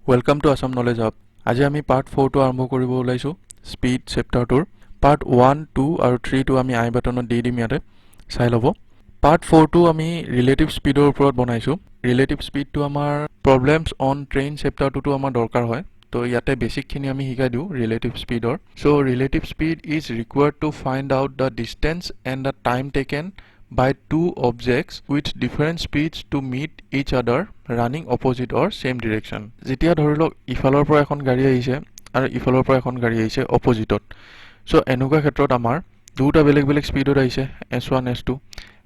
Welcome to Assam Knowledge Hub. আজি আমি part 4 টো আৰম্ভ কৰিব ওলাইছো স্পীড চেপ্টাৰটোৰ পাৰ্ট 1 2 আৰু 3 টো আমি আই বাটনত দি দিম ইয়াতে চাই ল'ব পাৰ্ট 4 টো আমি ৰিলেটিভ স্পীডৰ ওপৰত বনাইছো ৰিলেটিভ স্পীডটো আমাৰ প্ৰবলেমছ অন ট্ৰেইন চেপ্টাৰটো আমাৰ দৰকাৰ হয় তো ইয়াতে বেসিক খিনি আমি শিকাই দিও ৰিলেটিভ স্পীডৰ so relative speed is required to find out the distance and the time taken by two objects with different speeds to meet each other running opposite or same direction. যেতিয়া ধৰিলক ইফালৰ পৰা এখন গাড়ী আহিছে আৰু ইফালৰ পৰা এখন গাড়ী আহিছে অপজিটত সো এনেকুৱা ক্ষেত্ৰত আমাৰ দুটা বেলেগ বেলেগ স্পীডত আহিছে s1 s2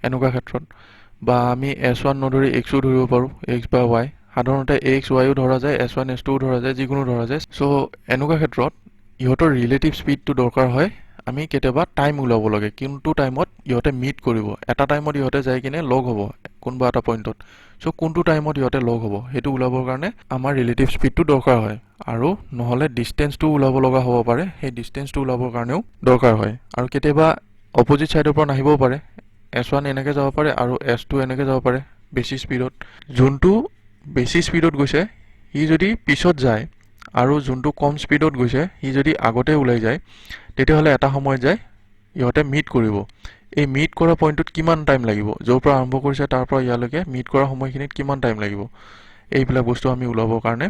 এনেকুৱা ক্ষেত্ৰত বা আমি s1 নধৰি x ও ধৰিব পাৰো x বা y সাধাৰণতে x y ও ধৰা যায় s1 s2 ও ধৰা যায় যিকোনো ধৰা যায় সো এনেকুৱা ক্ষেত্ৰত ইহঁতৰ ৰিলেটিভ স্পীডটো দৰকাৰ হয় আমি কেতিয়াবা টাইম উলাব লাগে কিন্তু টাইমত ইহতে মিট কৰিব এটা টাইমত ইহতে যাই কিনে লগ হ'ব কোনবা এটা পইণ্টত সো কোনটো টাইমত ইহতে লগ হ'ব হেতু উলাবৰ কাৰণে আমাৰ ৰিলেটিভ স্পীডটো দৰকাৰ হয় আৰু নহলে ডিসটেন্সটো উলাব লগা হ'ব পাৰে সেই ডিসটেন্সটো উলাবৰ কাৰণেও দৰকাৰ হয় আৰু কেতিয়াবা অপজিট সাইডৰ পৰা নাহিবও পাৰে s1 এনেকে যাব পাৰে আৰু s2 এনেকে যাব পাৰে বেছি স্পীডত যোনটো বেছি স্পীডত গৈছে ই যদি পিছত যায় আৰু যোনটো কম স্পীডত গৈছে ই যদি আগতে উলাই যায় তেতিয়াহলে এটা সময় যায় ইহতে মিট কৰিব এই মিট কৰা পইণ্টত কিমান টাইম লাগিব যৰ পৰা আৰম্ভ কৰিছে তাৰ পৰা ইয়ালৈকে মিট কৰা সময়খিনিত কিমান টাইম লাগিব এইবিলাক বস্তু আমি উলাবৰ কাৰণে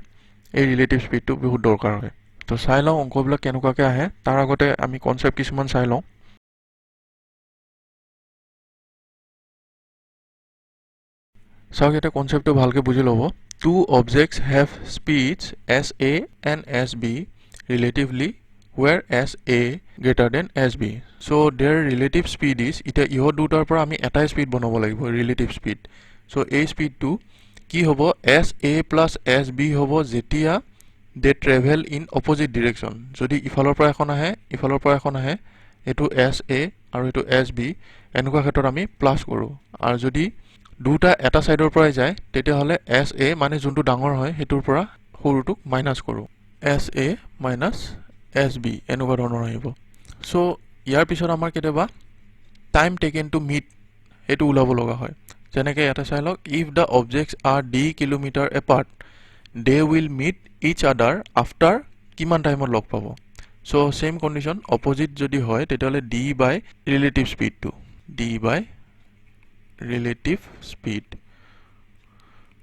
এই ৰিলেটিভ স্পীডটো বহুত দৰকাৰ হয় তো চাই লওঁ অংকবিলাক কেনেকুৱাকৈ আহে তাৰ আগতে আমি কনসেপ্ট কিছুমান চাই লওঁ চাওক এটা কনসেপ্টটো ভালকে বুজি ল'ব two objects have speeds sa and sb relatively where sa greater than sb so their relative speed is এটা ইহ দুটাৰ পৰা আমি এটা স্পীড বনাব লাগিব ৰিলেটিভ স্পীড so এই স্পীডটো কি হ'ব sa plus sb হ'ব যেতিয়া they travel in opposite direction যদি ইফালৰ পৰা এখন আহে এটো sa আৰু এটো sb এনেকুৱা ক্ষেত্ৰত আমি প্লাস কৰো আৰু যদি দুটা এটা সাইডৰ পৰা যায় তেতিয়াহলে sa মানে যোনটো ডাঙৰ হয় হেতুৰ পৰা সৰুটো মাইনাস কৰো sa minus sb এনেকুৱা ধৰণৰ আহিব সো ইয়াৰ পিছত আমাৰ কেতিয়াবা টাইম টেকেন টু মিট এটো উলাব লগা হয় যেনেকৈ এটা চাই লওক if the objects are d kilometre apart they will meet each other after কিমান টাইমত লগ পাব সো সেম কন্ডিশন অপোজিট যদি হয় তেতিয়াহলে d by relative speed to d by relative speed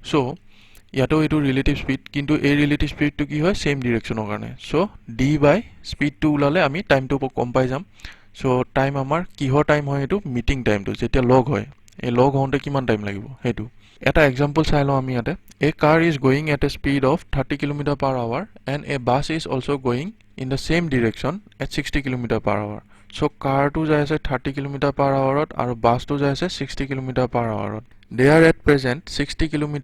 so ইয়াতো এটো রিলেটিভ স্পীড কিন্তু এই রিলেটিভ স্পীডটো কি হয় সেম ডিৰেকশনৰ কাৰণে সো d by স্পীডটো উলালে আমি টাইমটো কম পাই যাম সো টাইম আমাৰ কিহৰ টাইম হয় এটো মিটিং টাইমটো যেতিয়া লগ হয় এই লগ হওঁতে কিমান টাইম লাগিব হেতু এটা এক্সাম্পল চাই লওঁ আমি ইয়াতে a car is going at a speed of 30 km per hour and a bus is also going in the same direction at 60 km per hour so car to jai ase 30 km per hour aru bus to jai ase 60 km per hour they are at present 60 km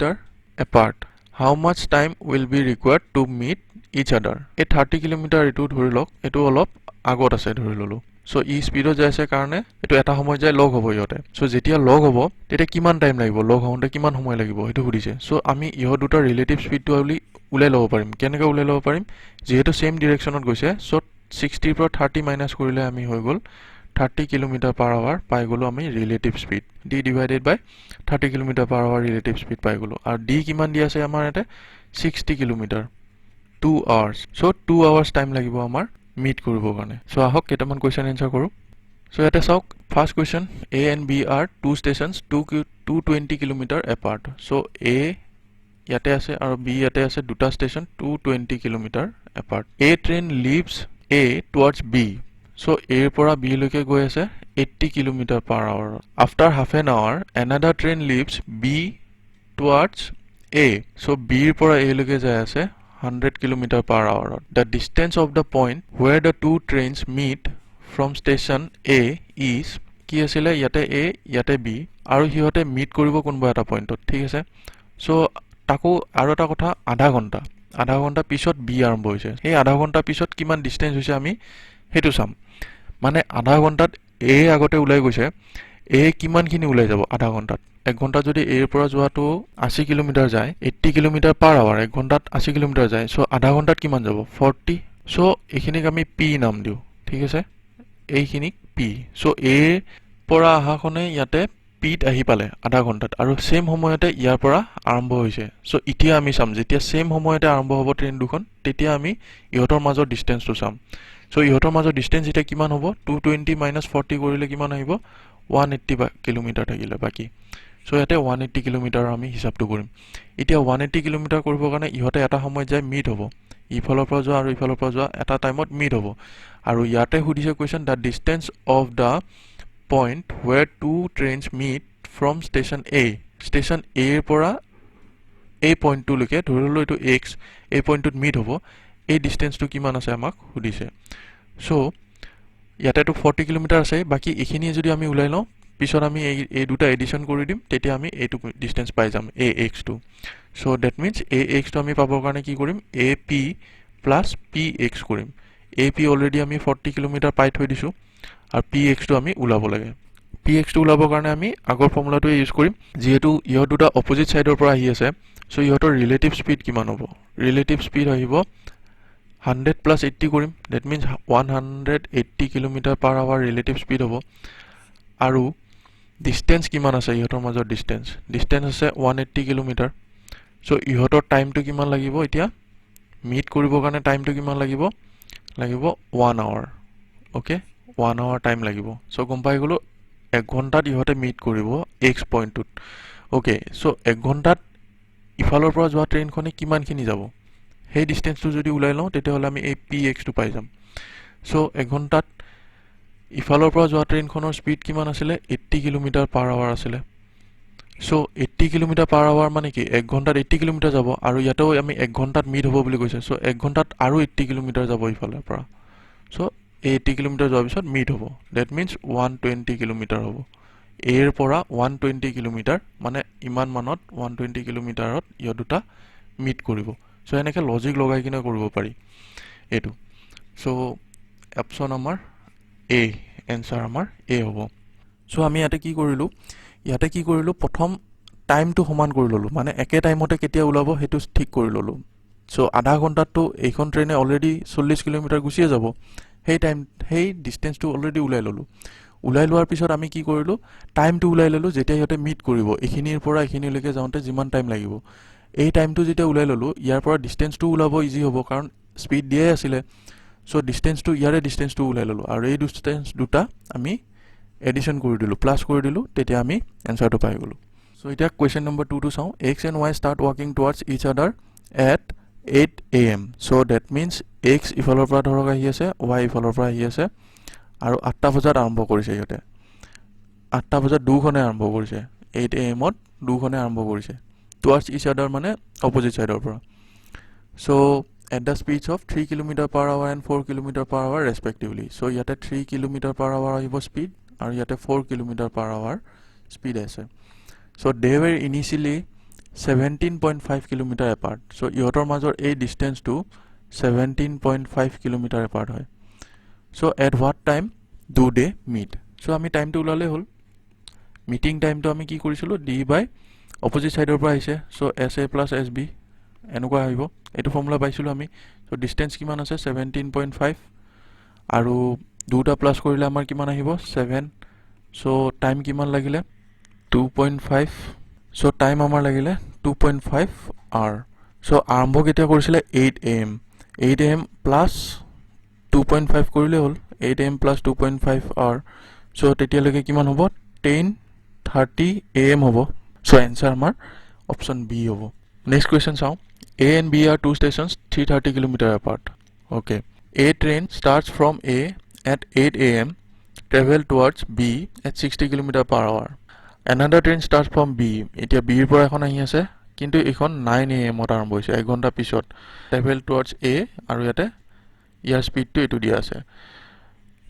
apart how much time will be required to meet each other a 30 km etu dhorilok etu olop agot ase dhorilolu so e speed jai ase karone etu eta homoy jai log hobo yote so jetia log hobo tete kiman time lagibo log hounte kiman homoy lagibo etu hudise so ami iho duta relative speed to ali ulai lobo parim keneka ulai lobo parim jehetu same direction ot goise so 60 pro 30 minus korile ami hoy gol 30 km per hour পাই গলো আমি relative speed d divided by 30 km per hour relative speed পাই গলো আর d কিমান দি আছে আমাৰ এতে 60 km 2 hours so 2 hours time লাগিব আমাৰ মিট কৰিব কাৰণে সো আহক কেটামান কোৱেশ্চন আনসাৰ কৰো সো এটা চাওক first question a and b are two stations 220 km apart so a ইয়াতে আছে আৰু b ইয়াতে আছে দুটা station 220 km apart a train leaves a towards b so a pora b loke goi ase 80 km per hour after half an hour another train leaves b towards a so b pora a loke jai ase 100 km per hour the distance of the point where the two trains meet from station a is ki asile yate a yate b aru hihote meet koribo konba eta point ঠিক আছে so তাকো আৰু এটা কথা আধা ঘন্টা পিছত b আৰম্ভ হৈছে এই আধা ঘন্টা পিছত কিমান ডিসটেন্স হৈছে আমি হেতু চাম মানে আধা ঘন্টাত a আগতে উলাই গৈছে a কিমান খিনি উলাই যাব আধা ঘন্টাত এক ঘন্টা যদি a এর পৰা যোৱাটো 80 কিলোমিটাৰ যায় 80 কিলোমিটাৰ পাৰ আৱাৰ এক ঘন্টাত 80 কিলোমিটাৰ যায় সো আধা ঘন্টাত কিমান যাব 40 সো এখিনিক আমি p নাম দিও ঠিক আছে এইখিনিক p সো a পৰা আহাখনে ইয়াতে p স্পীড আহি পালে আধা ঘণ্টাত আৰু সেম সময়তে ইয়াৰ পৰা আৰম্ভ হৈছে সো এতিয়া আমি চাম যেতিয়া সেম সময়তে আৰম্ভ হ'ব ট্ৰেইন দুখন তেতিয়া আমি ইহঁতৰ মাজৰ ডিসটেন্সটো চাম সো ইহঁতৰ মাজৰ ডিসটেন্স এটা কিমান হ'ব 220 - 40 কৰিলে কিমান আহিব 180 কিলোমিটাৰ থাকিলে বাকি সো ইয়াতে 180 কিলোমিটাৰ আমি হিসাবটো কৰিম এতিয়া 180 কিলোমিটাৰ কৰিবৰ কাৰণে ইহঁতে এটা সময়ত যায় মিট হ'ব ইফালৰ পৰা যোৱা আৰু ইফালৰ পৰা যোৱা এটা টাইমত মিট হ'ব আৰু ইয়াতে সুধিছে question the distance of the point where two trains meet from station A station A এর পৰা এই পইণ্টটো লৈকে ধৰিলো এটো x এই পইণ্টটোত মিট হ'ব এই ডিসটেন্সটো কিমান আছে আমাক সুধিছে সো ইয়াতে তো 40 কিলোমিটাৰ আছে বাকি এখিনি যদি আমি উলাই লওঁ পিছত আমি এই দুটা এডিশন কৰি দিম তেতিয়া আমি এইটো ডিসটেন্স পাই যাম ax2 so that means ax2 আমি পাবৰ কাৰণে কি কৰিম ap প্লাস px কৰিম ap অলৰেডি আমি 40 কিলোমিটাৰ পাই থৈ দিছো আৰ px টো আমি উলাব লাগে px টো উলাবৰ কাৰণে আমি আগৰ ফৰ্মুলাটো ইউজ কৰিম যেহেতু ইহত দুটা অপোজিট সাইডৰ পৰা আহি আছে সো ইহতৰ ৰিলেটিভ স্পীড কিমান হ'ব ৰিলেটিভ স্পীড আহিব 100 প্লাস 80 কৰিম that means 180 kilometre per hour relative speed হ'ব আৰু ডিসটেন্স কিমান আছে ইহতৰ মাজৰ ডিসটেন্স আছে 180 কিলোমিটাৰ সো ইহতৰ টাইমটো কিমান লাগিব এতিয়া মিট কৰিবৰ কাৰণে টাইমটো কিমান লাগিব 1 আৱাৰ ওকে 1 hour টাইম লাগিব সো গম পাই গলো 1 ঘন্টাত ইহতে মিট কৰিব x পইণ্টত ওকে সো 1 ঘন্টাত ইফালৰ পৰা যোৱা ট্ৰেইনখনে কিমানখিনি যাব সেই ডিসটেন্সটো যদি উলাই লওঁ তেতিয়া হলে আমি এই px টো পাই যাম সো 1 ঘন্টাত ইফালৰ পৰা যোৱা ট্ৰেইনখনৰ স্পীড কিমান আছিল 80 কিলোমিটাৰ পাৰ আৱাৰ আছিল সো 80 কিলোমিটাৰ পাৰ আৱাৰ মানে কি 1 ঘন্টাত 80 কিলোমিটাৰ যাব আৰু ইয়াতেও আমি 1 ঘন্টাত মিট হ'ব বুলি কৈছে সো 1 ঘন্টাত আৰু 80 কিলোমিটাৰ যাব ইফালৰ পৰা সো 80 কিলোমিটাৰ যোৱাৰ পিছত মিট হ'ব দ্যাট মিন্স 120 কিলোমিটাৰ হ'ব এৰ পৰা 120 কিলোমিটাৰ মানে ইমান মানত 120 কিলোমিটাৰত ইয় দুটা মিট কৰিব সো এনেকে লজিক লগাই কিনে কৰিব পাৰি এটো সো অপচন আমাৰ এ এনসাৰ আমাৰ এ হ'ব সো আমি ইয়াতে কি কৰিলো প্ৰথম টাইমটো সমান কৰি ললো মানে একে টাইমতে কেতিয়া উলাব হেতু ঠিক কৰি ললো সো আধা ঘন্টাটো এইখন ট্ৰেইনে অলৰেডি 40 কিলোমিটাৰ গুছিয়ে যাব সেই ডিসটেন্সটো অলৰেডি উলাই ললো উলাই লোৱাৰ পিছত আমি কি কৰিলো টাইমটো উলাই ললো যেতিয়া ইহতে মিট কৰিব এখিনিৰ পৰা এখিনিলৈকে যাওঁতে যিমান টাইম লাগিব এই টাইমটো যেতিয়া উলাই ললো ইয়াৰ পৰা ডিসটেন্সটো উলাব ইজি হ'ব কাৰণ স্পীড দিয়াই আছিল সো ডিসটেন্সটো ইয়াৰে ডিসটেন্সটো উলাই ললো আৰু এই ডিসটেন্স দুটা আমি এডিশন কৰি দিলো প্লাস কৰি দিলো তেতিয়া আমি এনসাৰটো পাই গলো সো এতিয়া কোৱেশ্চন নম্বৰ 2 টো চাও x and y start walking towards each other at 8 am so that means x ইফালৰ পৰা ধৰক আহি আছে y ইফালৰ পৰা আহি আছে আৰু 8টা বজাত আৰম্ভ কৰিছে ইহতে 8টা বজাত দুখনে আৰম্ভ কৰিছে 8 am ত দুখনে আৰম্ভ কৰিছে towards each other মানে অপোজিট সাইডৰ পৰা so at the speeds of 3 km per hour and 4 km per hour respectively so ইয়াতে 3 km per hour আহিব স্পীড আৰু ইয়াতে 4 km per hour স্পীড আছে so they were initially 17.5 kilometer apart so ইহতৰ মাজৰ এই ডিসটেন্স টো 17.5 kilometer apart হয় so at what time do they meet so আমি টাইমটো উলালে হল মিটিং টাইমটো আমি কি কৰিছিলো d by অপোজিট সাইডৰ পৰা আহিছে so sa plus sb এনেকুৱা আহিব এটো ফৰ্মুলা পাইছিলো আমি so ডিসটেন্স কিমান আছে 17.5 আৰু দুটা প্লাস কৰিলে আমাৰ কিমান আহিব 7 so টাইম কিমান লাগিলে 2.5 so টাইম আমাৰ লাগিলে 2.5 hour so আৰম্ভ কেতিয়া কৰিছিলে 8 am 8 am plus 2.5 কৰিলে হল 8 am plus 2.5 hour so তেতিয়ালৈকে কিমান হ'ব 10:30 am হ'ব so answer আমাৰ option b হ'ব next question চাও a and b are two stations 330 km apart okay a train starts from a at 8 am travel towards b at 60 km per hour another train starts from b এতিয়া b ৰ পৰা এখন আহি আছে কিন্তু এখন 9 am ত আৰম্ভ হৈছে 1 ঘণ্টা পিছত travel towards a আৰু ইয়াতে ইয়াৰ স্পীডটো এটো দিয়া আছে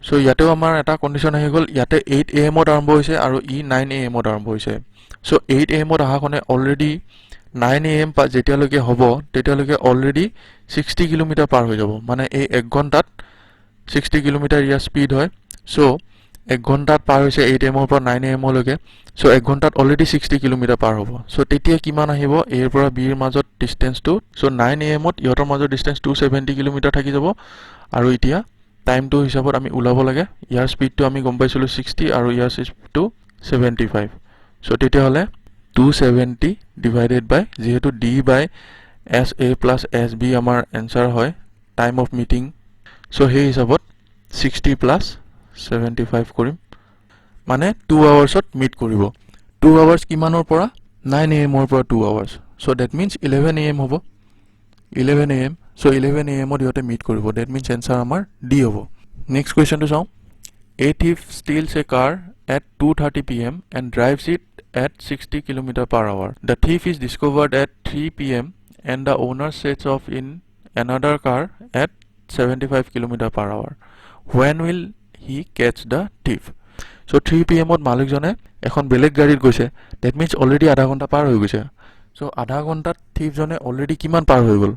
সো ইয়াতেও আমাৰ এটা কন্ডিশন আহি গল ইয়াতে 8 am ত আৰম্ভ হৈছে আৰু ই 9 am ত আৰম্ভ হৈছে সো 8 am ত আহাখনে অলৰেডি 9 am পা যেতিয়ালৈকে হ'ব তেতিয়ালৈকে অলৰেডি 60 কিলোমিটাৰ পাৰ হৈ যাব মানে এই 1 ঘণ্টাত 60 কিলোমিটাৰ ইয়াৰ স্পীড হয় সো 1 ঘণ্টাত পাৰ হৈছে 8 am ৰ পৰা 9 am লৈকে সো 1 ঘণ্টাত অলৰেডি 60 কিলোমিটাৰ পাৰ হ'ব সো তেতিয়া কিমান আহিব a ৰ পৰা b ৰ মাজত ডিসটেন্সটো সো 9 am ত ইহতৰ মাজত ডিসটেন্স 270 কিলোমিটাৰ থাকি যাব আৰু এতিয়া টাইমটো হিচাপত আমি উলাব লাগে ইয়াৰ স্পীডটো আমি গম পাইছিলো 60 আৰু ইয়াৰ স্পীডটো 75 সো তেতিয়াহ'লে 270 ডিভাইডেড বাই যেহেতু d বাই SA প্লাছ SB আমাৰ এনসাৰ হয় টাইম অফ মিটিং সো সেই হিচাপত 60 প্লাছ 75 কৰিম মানে 2 আৱাৰ্ছত মিট কৰিব 2 আৱাৰ্ছ কিমানৰ পৰা 9 AM ৰ পৰা 2 hours so that means 11 AM হ'ব 11 AM সো 11 AM ত ইহতে মিট কৰিব দ্যাট মিন্স এনসাৰ আমাৰ D হ'ব নেক্সট কোৱেশ্চনটো চাওঁ A thief steals a car at 2:30 p.m. and drives it at 60 km per hour. The thief is discovered at 3 p.m. and the owner sets off in another car at 75 km per hour. When will he catch the thief? So 3 p.m. ত মালিকজনে এখন বেলেগ গাড়ীত গৈছে that means already আধা ঘণ্টা পাৰ হৈ গৈছে so আধা ঘণ্টাত thief জনে already কিমান পাৰ হৈ গল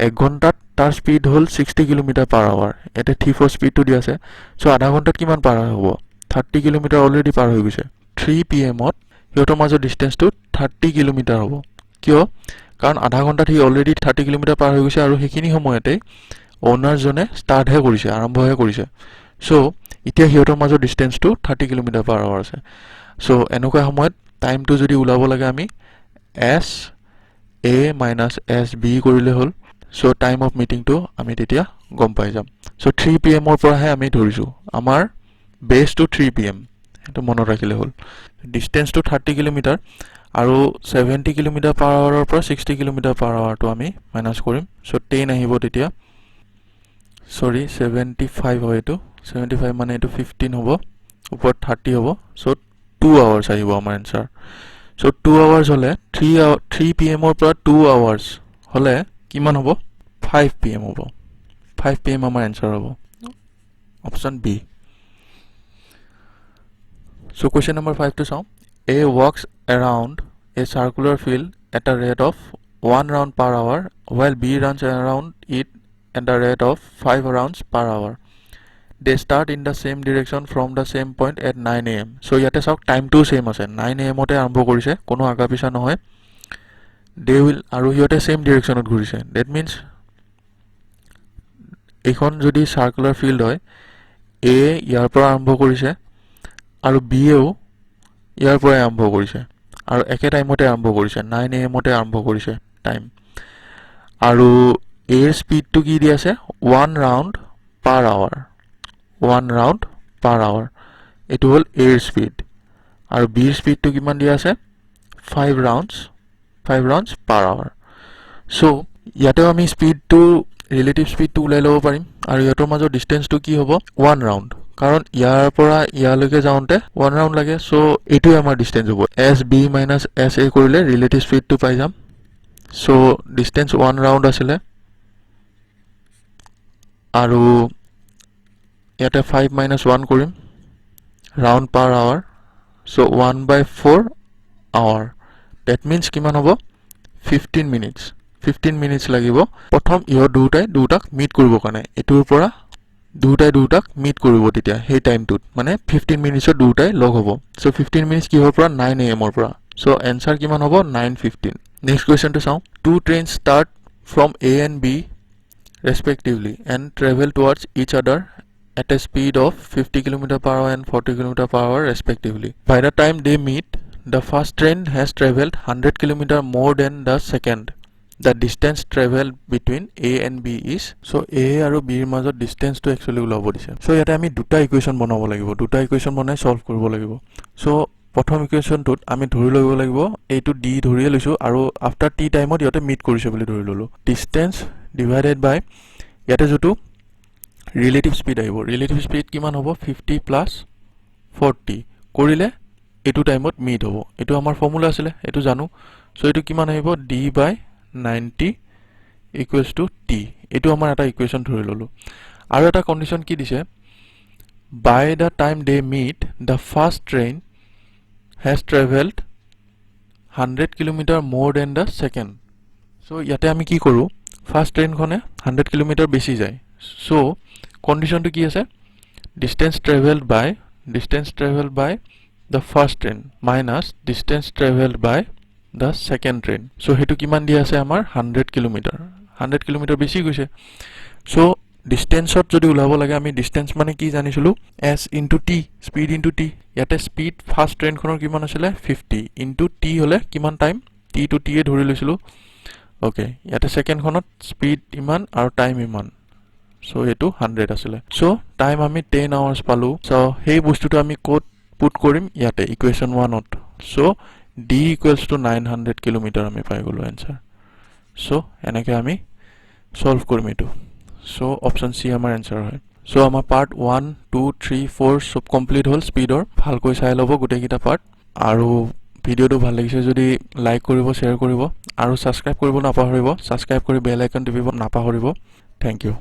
1 ঘণ্টাত তাৰ স্পীড হল 60 km per hour এতে thiefৰ স্পীডটো দি আছে so আধা ঘণ্টাত কিমান পাৰ হ'ব 30 km already পাৰ হৈ গৈছে 3 p.m. ত ইহতৰ মাজৰ ডিসটেন্সটো 30 km হ'ব কিয় কাৰণ আধা ঘণ্টাত হি অলৰেডি 30 km পাৰ হৈ গৈছে আৰু হেখিনি সময়তে ওনাৰ জনে স্টাৰ্ট হে কৰিছে আৰম্ভ হে কৰিছে সো ইতিয়া হিয়তৰ মাজৰ ডিসটেন্সটো 30 km per hour আছে সো এনেকুৱা সময়ত টাইমটো যদি উলাব লাগে আমি s a - s b কৰিলে হল সো টাইম অফ মিটিংটো আমি তেতিয়া গম পাই যাম সো 3 pm ৰ পৰা হে আমি ধৰিছো আমাৰ বেস টু 3 pm এটো মনত ৰাখিলে হল ডিসটেন্সটো 30 km আৰু 70 km per hour ৰ পৰা 60 km per hour টো আমি মাইনাস কৰিম সো 10 আহিব তেতিয়া সৰি 75 হয় এটো 75 মানে এটো 15 হ'ব উপৰ 30 হ'ব সো 2 আৱাৰ্ছ আহিব আমাৰ আনসাৰ সো 2 আৱাৰ্ছ হলে 3 pm ৰ পৰা 2 আৱাৰ্ছ হলে কিমান হ'ব 5 pm হ'ব 5 pm আমাৰ আনসাৰ হ'ব option B so question number 5 টো চাও A walks around a circular field at a rate of 1 round per hour while B runs around it at the rate of 5 rounds per hour. They start in the same direction from the same point at 9 am. So yate sauk time to same ase 9 am ote arambho korise kono aga pisa nohoy they will aru yote same direction ot ghurise that means ekhon jodi circular field hoy A yar pora arambho korise aru B ও ইয়াৰ পৰা আৰম্ভ কৰিছে আৰু একে টাইমতে আৰম্ভ কৰিছে 9 am তে আৰম্ভ কৰিছে টাইম আৰু এৰ স্পীডটো কি দি আছে 1 round per hour 1 round per hour এটো হল এৰ স্পীড আৰু বিৰ স্পীডটো কিমান দি আছে 5 ৰাউন্ডস পাৰ আৱাৰ সো ইয়াতে আমি স্পীডটো ৰিলেটিভ স্পীডটো উলাই লব পাৰিম আৰু ইয়াতৰ মাজৰ ডিসটেন্সটো কি হ'ব 1 ৰাউন্ড কাৰণ ইয়াৰ পৰা ইয়ালৈকে যাওঁতে 1 ৰাউন্ড লাগে সো এটো আমাৰ ডিসটেন্স হ'ব SB - SA কৰিলে ৰিলেটিভ স্পীডটো পাই যাম সো ডিসটেন্স 1 ৰাউন্ড আছিল আৰু ইয়াতে 5 - 1 কৰিম round per hour so 1/4 hour that means কিমান হ'ব 15 minutes লাগিব প্ৰথম ইহৰ দুটাক মিট কৰিব কাৰণে এটোৰ পৰা দুটাক মিট কৰিব তেতিয়া সেই টাইমটোত মানে 15 মিনিটছৰ দুটাই লগ হ'ব সো 15 মিনিটছ কিহৰ পৰা 9 am ৰ পৰা সো আনসাৰ কিমান হ'ব 9:15 নেক্সট কোৱেশ্চন টো চাও two trains start from A and B respectively and travel towards each other at a speed of 50 km per hour and 40 km per hour respectively by the time they meet the first train has traveled 100 km more than the second the distance traveled between A and B is so A আৰু B ৰ মাজৰ ডিসটেন্সটো actually উলাব দিছে so ইয়াতে আমি দুটা ইকুৱেচন বনাব লাগিব দুটা ইকুৱেচন বনাই সলভ কৰিব লাগিব সো প্ৰথম ইকুৱেচনটোত আমি ধৰি লব লাগিব এইটো D ধৰিয়ে লৈছো আৰু আফটাৰ T টাইমত ইয়াতে মিট কৰিছে বুলি ধৰি ললো ডিসটেন্স ডিভাইডেড বাই ইয়াতে যেটো ৰিলেটিভ স্পীড আহিব ৰিলেটিভ স্পীড কিমান হ'ব 50 প্লাস 40 কৰিলে এটো টাইমত মিট হ'ব এটো আমাৰ ফৰ্মুলা আছিল এটো জানো সো এটো কিমান আহিব D by 90 equals to T এটো আমাৰ এটা ইকুৱেচন ধৰি ললো আৰু এটা কন্ডিশন কি দিছে by the time they meet the first train has traveled 100 km more than the second so ইয়াতে আমি কি কৰো ফার্স্ট ট্রেন খনে 100 km বেশি যায় so কন্ডিশনটো কি আছে distance traveled by the first train minus distance traveled by the second train so hetu kiman di ase amar 100 km বেশি গৈছে so ডিষ্টেঞ্চত যদি ওলাব লাগে আমি ডিষ্টেঞ্চ মানে কি জানিছিলোঁ s into T speed into T ইয়াতে স্পীড ফাৰ্ষ্ট ট্ৰেইনখনৰ কিমান আছিলে 50 ইনটু টি হ'লে কিমান টাইম টি টু টিয়ে ধৰি লৈছিলোঁ অ'কে ইয়াতে ছেকেণ্ডখনত স্পীড ইমান আৰু টাইম ইমান চ' এইটো 100 আছিলে চ' টাইম আমি 10 আৱাৰ্ছ পালোঁ চ' সেই বস্তুটো আমি ক'ত পুট কৰিম ইয়াতে ইকুৱেশ্যন 1ত so' d equals to 900 kilometre আমি পাই গ'লোঁ এনচাৰ চ' এনেকৈ আমি সলভ কৰিম এইটো চ' অপশ্যন চি আমাৰ এনচাৰ হয় চ' আমাৰ পাৰ্ট 1 2 3 4 চব কমপ্লিট হ'ল স্পীডৰ ভালকৈ চাই ল'ব গোটেইকেইটা পাৰ্ট আৰু ভিডিঅ'টো ভাল লাগিছে যদি লাইক কৰিব শ্বেয়াৰ কৰিব আৰু ছাবস্ক্ৰাইব কৰিব নাপাহৰিব ছাবস্ক্ৰাইব কৰি বেল আইকন টিপিব নাপাহৰিব থেংক ইউ